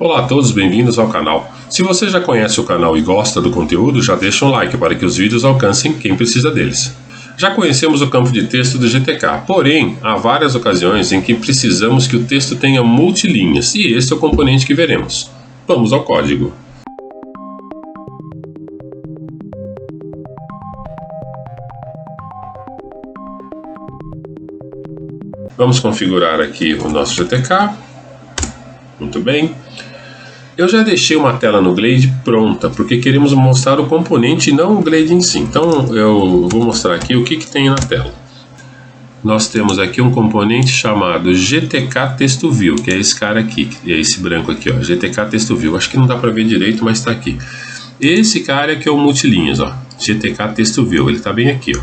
Olá a todos, bem-vindos ao canal. Se você já conhece o canal e gosta do conteúdo, já deixa um like para que os vídeos alcancem quem precisa deles. Já conhecemos o campo de texto do GTK, porém, há várias ocasiões em que precisamos que o texto tenha multilinhas, e este é o componente que veremos. Vamos ao código. Vamos configurar aqui o nosso GTK. Muito bem. Eu já deixei uma tela no Glade pronta, porque queremos mostrar o componente e não o Glade em si. Então eu vou mostrar aqui o que tem na tela. Nós temos aqui um componente chamado GTK Texto View, que é esse cara aqui, é esse branco aqui, ó, GTK Texto View. Acho que não dá para ver direito, mas está aqui. Esse cara aqui é o multilinhas, ó, GTK Texto View, ele está bem aqui, ó.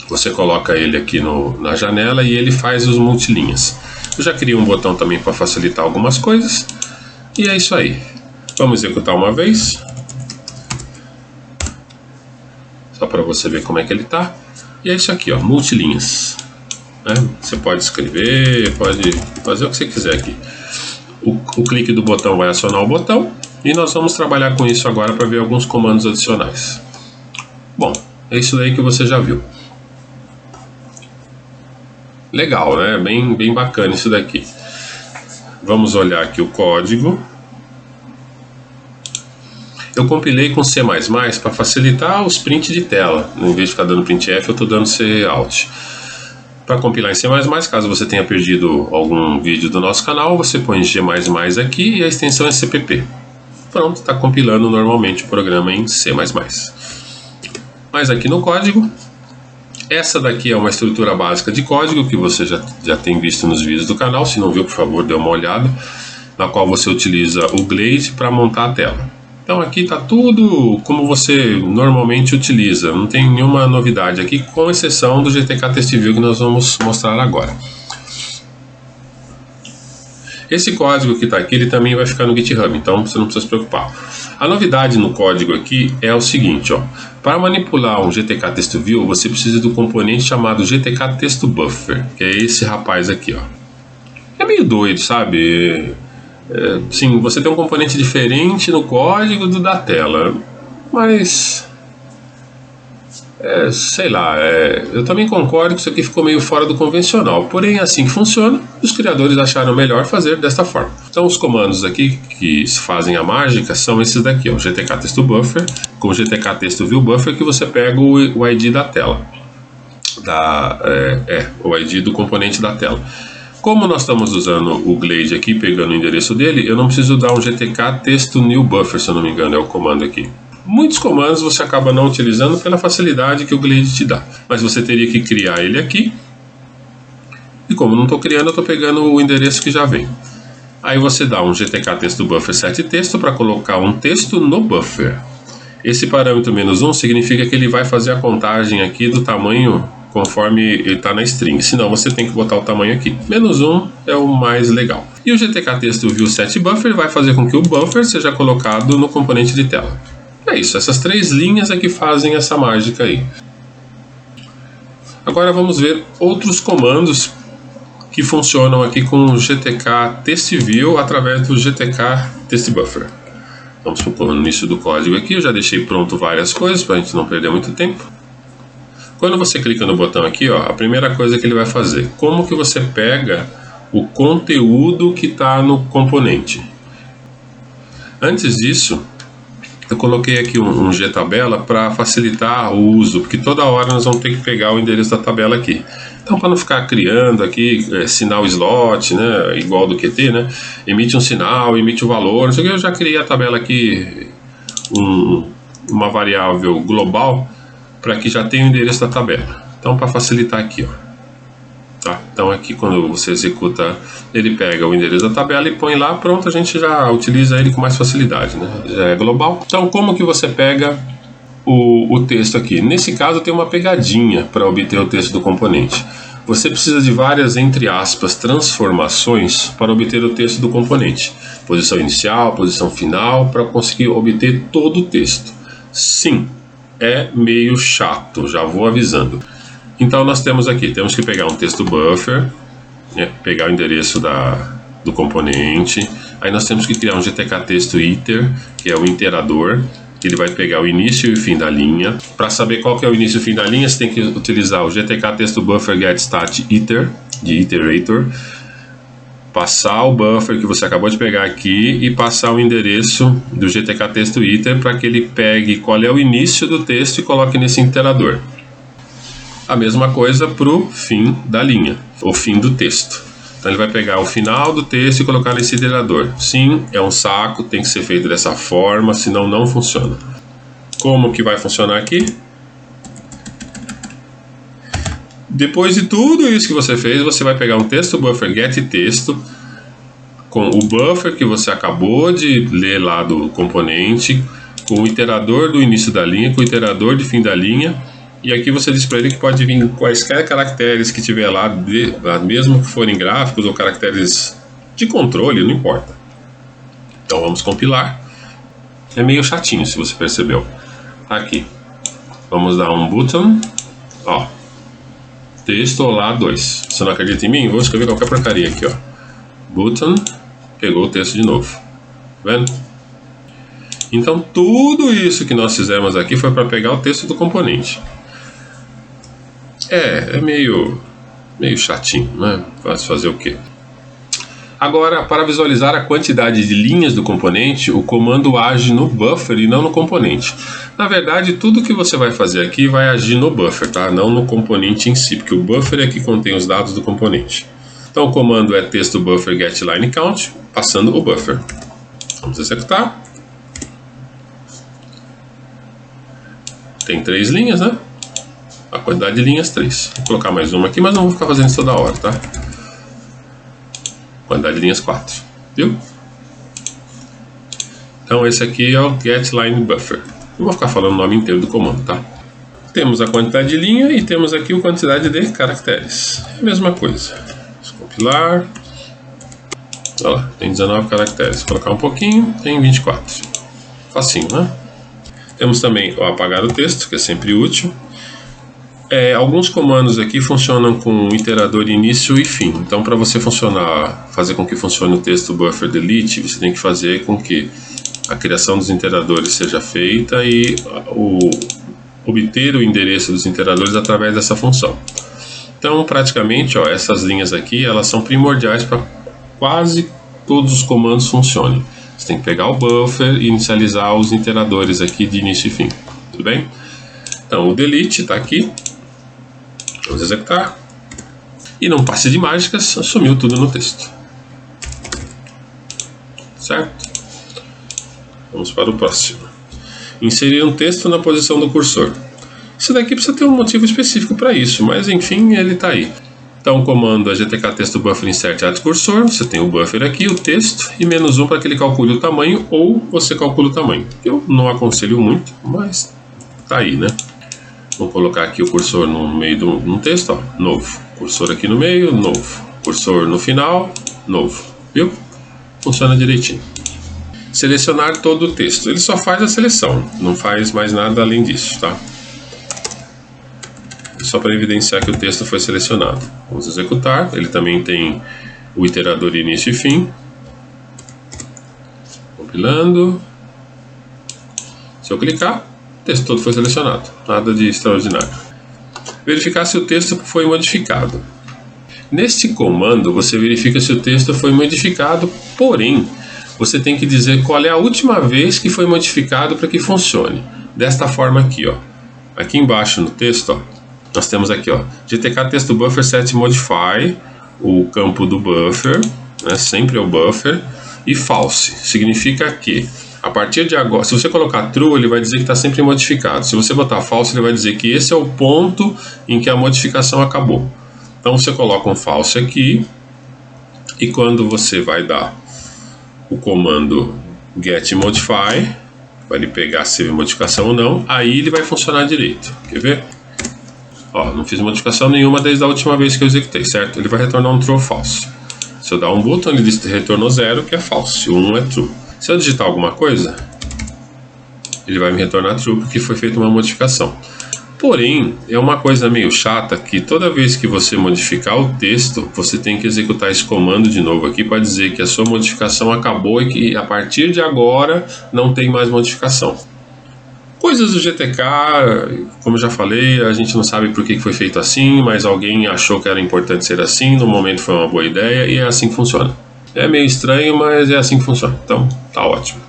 Você coloca ele aqui na janela e ele faz os multilinhas. Eu já criei um botão também para facilitar algumas coisas. E é isso aí. Vamos executar uma vez. Só para você ver como é que ele está. E é isso aqui, ó, multilinhas. Você pode escrever, pode fazer o que você quiser aqui. O clique do botão vai acionar o botão. E nós vamos trabalhar com isso agora para ver alguns comandos adicionais. Bom, é isso aí que você já viu. Legal, né? Bem bacana isso daqui. Vamos olhar aqui o código. Eu compilei com C++ para facilitar os prints de tela. Em vez de ficar dando printf, eu estou dando Cout. Para compilar em C++, caso você tenha perdido algum vídeo do nosso canal, você põe G++ aqui e a extensão é CPP. Pronto, está compilando normalmente o programa em C++. Mas aqui no código, essa daqui é uma estrutura básica de código que você já tem visto nos vídeos do canal. Se não viu, por favor, dê uma olhada, na qual você utiliza o Glade para montar a tela. Então aqui está tudo como você normalmente utiliza, não tem nenhuma novidade aqui, com exceção do GTK Texto View que nós vamos mostrar agora. Esse código que está aqui, ele também vai ficar no GitHub, então você não precisa se preocupar. A novidade no código aqui é o seguinte, ó. Para manipular um GTK Texto View, você precisa do componente chamado GTK Texto Buffer, que é esse rapaz aqui, ó. É meio doido, sabe? Sim, você tem um componente diferente no código do da tela, mas sei lá, eu também concordo que isso aqui ficou meio fora do convencional, porém é assim que funciona, os criadores acharam melhor fazer desta forma. Então os comandos aqui que fazem a mágica são esses daqui, ó, GTK Texto Buffer com GTK Texto View Buffer, que você pega o ID da tela, o ID do componente da tela. Como nós estamos usando o Glade aqui, pegando o endereço dele, eu não preciso dar um GTK Texto New Buffer, se eu não me engano, é o comando aqui. Muitos comandos você acaba não utilizando pela facilidade que o Glade te dá, mas você teria que criar ele aqui. E como não estou criando, eu estou pegando o endereço que já vem. Aí você dá um GTK Texto Buffer set texto para colocar um texto no buffer. Esse parâmetro -1 significa que ele vai fazer a contagem aqui do tamanho conforme ele está na string, senão você tem que botar o tamanho aqui. -1 é o mais legal. E o GTK Texto View set buffer vai fazer com que o buffer seja colocado no componente de tela. É isso, essas três linhas é que fazem essa mágica aí. Agora vamos ver outros comandos que funcionam aqui com o GTK Texto View através do GTK Texto Buffer. Vamos para o início do código aqui, eu já deixei pronto várias coisas para a gente não perder muito tempo. Quando você clica no botão aqui, ó, a primeira coisa que ele vai fazer, como que você pega o conteúdo que está no componente. Antes disso, eu coloquei aqui um gtabela para facilitar o uso, porque toda hora nós vamos ter que pegar o endereço da tabela aqui. Então, para não ficar criando aqui sinal slot, né, igual do Qt, né, emite um sinal, emite o valor, não sei o que, eu já criei a tabela aqui, uma variável global, para que já tenha o endereço da tabela. Então, para facilitar aqui, ó. Tá? Então aqui quando você executa, ele pega o endereço da tabela e põe lá, pronto, a gente já utiliza ele com mais facilidade, né? Já é global. Então como que você pega o texto aqui? Nesse caso tem uma pegadinha para obter o texto do componente. Você precisa de várias, entre aspas, transformações para obter o texto do componente. Posição inicial, posição final, para conseguir obter todo o texto. Sim, é meio chato, já vou avisando. Então nós temos aqui, temos que pegar um texto buffer, pegar o endereço do componente. Aí nós temos que criar um GTK texto iter, que é o iterador. Ele vai pegar o início e o fim da linha. Para saber qual que é o início e o fim da linha, você tem que utilizar o GTK texto buffer get stat iter, de iterator. Passar o buffer que você acabou de pegar aqui e passar o endereço do GTK texto iter para que ele pegue qual é o início do texto e coloque nesse iterador. A mesma coisa para o fim da linha, o fim do texto. Então ele vai pegar o final do texto e colocar nesse iterador. Sim, é um saco, tem que ser feito dessa forma, senão não funciona. Como que vai funcionar aqui? Depois de tudo isso que você fez, você vai pegar um texto buffer get texto com o buffer que você acabou de ler lá do componente, com o iterador do início da linha, com o iterador de fim da linha. E aqui você diz para ele que pode vir quaisquer caracteres que tiver lá, mesmo que forem gráficos ou caracteres de controle, não importa. Então vamos compilar. É meio chatinho, se você percebeu. Aqui, vamos dar um button, ó, texto olá 2. Você não acredita em mim? Vou escrever qualquer porcaria aqui, ó. Button, pegou o texto de novo. Tá vendo? Então tudo isso que nós fizemos aqui foi para pegar o texto do componente. É meio chatinho, né? Fazer o quê? Agora, para visualizar a quantidade de linhas do componente, o comando age no buffer e não no componente. Na verdade, tudo que você vai fazer aqui vai agir no buffer, tá? Não no componente em si, porque o buffer é que contém os dados do componente. Então o comando é texto buffer get line count, passando o buffer. Vamos executar. Tem 3 linhas, né? A quantidade de linhas 3. Vou colocar mais uma aqui, mas não vou ficar fazendo isso toda hora, tá? Quantidade de linhas 4. Viu? Então esse aqui é o getLineBuffer. Eu vou ficar falando o nome inteiro do comando, tá? Temos a quantidade de linha e temos aqui a quantidade de caracteres. É a mesma coisa. Vamos compilar. Olha lá, tem 19 caracteres. Vou colocar um pouquinho, tem 24. Facinho, né? Temos também o apagar o texto, que é sempre útil. Alguns comandos aqui funcionam com iterador início e fim. Então, para você fazer com que funcione o texto buffer delete, você tem que fazer com que a criação dos iteradores seja feita e obter o endereço dos iteradores através dessa função. Então, praticamente, ó, essas linhas aqui, elas são primordiais para quase todos os comandos funcionem. Você tem que pegar o buffer e inicializar os iteradores aqui de início e fim. Tudo bem? Então, o delete está aqui. Vamos executar. E num passe de mágicas, sumiu tudo no texto. Certo? Vamos para o próximo. Inserir um texto na posição do cursor. Isso daqui precisa ter um motivo específico para isso, mas enfim, ele está aí. Então o comando é GTK texto buffer insert add cursor. Você tem o buffer aqui, o texto, e -1 para que ele calcule o tamanho, ou você calcula o tamanho. Eu não aconselho muito, mas está aí, né? Vou colocar aqui o cursor no meio de um texto, ó, novo. Cursor aqui no meio, novo. Cursor no final, novo. Viu? Funciona direitinho. Selecionar todo o texto. Ele só faz a seleção, não faz mais nada além disso, tá? Só para evidenciar que o texto foi selecionado. Vamos executar. Ele também tem o iterador início e fim. Compilando. Se eu clicar, o texto todo foi selecionado, nada de extraordinário. Verificar se o texto foi modificado. Neste comando, você verifica se o texto foi modificado, porém, você tem que dizer qual é a última vez que foi modificado para que funcione. Desta forma aqui, ó. Aqui embaixo no texto, ó, nós temos aqui, ó, GTK texto buffer set modify, o campo do buffer, né, sempre é o buffer, e false, significa que a partir de agora, se você colocar true, ele vai dizer que está sempre modificado. Se você botar false, ele vai dizer que esse é o ponto em que a modificação acabou. Então você coloca um false aqui, e quando você vai dar o comando get modify, vai ele pegar se teve modificação ou não, aí ele vai funcionar direito. Quer ver? Ó, não fiz modificação nenhuma desde a última vez que eu executei, certo? Ele vai retornar um true ou false. Se eu dar um button, ele retornou 0, que é false, 1 é true. Se eu digitar alguma coisa, ele vai me retornar true porque foi feita uma modificação. Porém, é uma coisa meio chata que toda vez que você modificar o texto, você tem que executar esse comando de novo aqui para dizer que a sua modificação acabou e que a partir de agora não tem mais modificação. Coisas do GTK, como eu já falei, a gente não sabe por que foi feito assim, mas alguém achou que era importante ser assim, no momento foi uma boa ideia e é assim que funciona. É meio estranho, mas é assim que funciona, então tá ótimo.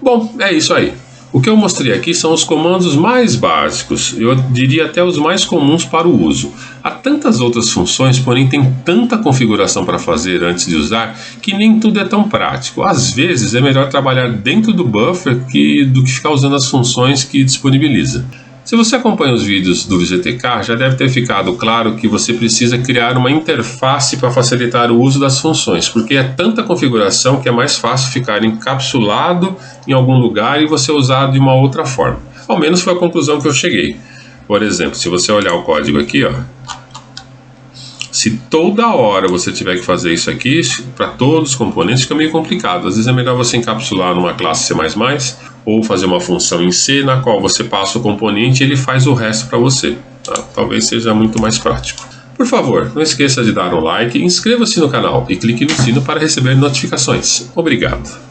Bom, é isso aí. O que eu mostrei aqui são os comandos mais básicos, eu diria até os mais comuns para o uso. Há tantas outras funções, porém tem tanta configuração para fazer antes de usar, que nem tudo é tão prático. Às vezes é melhor trabalhar dentro do buffer do que ficar usando as funções que disponibiliza. Se você acompanha os vídeos do GTK, já deve ter ficado claro que você precisa criar uma interface para facilitar o uso das funções, porque é tanta configuração que é mais fácil ficar encapsulado em algum lugar e você usar de uma outra forma. Ao menos foi a conclusão que eu cheguei. Por exemplo, se você olhar o código aqui, ó, se toda hora você tiver que fazer isso aqui para todos os componentes, fica meio complicado. Às vezes é melhor você encapsular numa classe C++ ou fazer uma função em C na qual você passa o componente e ele faz o resto para você. Tá? Talvez seja muito mais prático. Por favor, não esqueça de dar um like, inscreva-se no canal e clique no sino para receber notificações. Obrigado.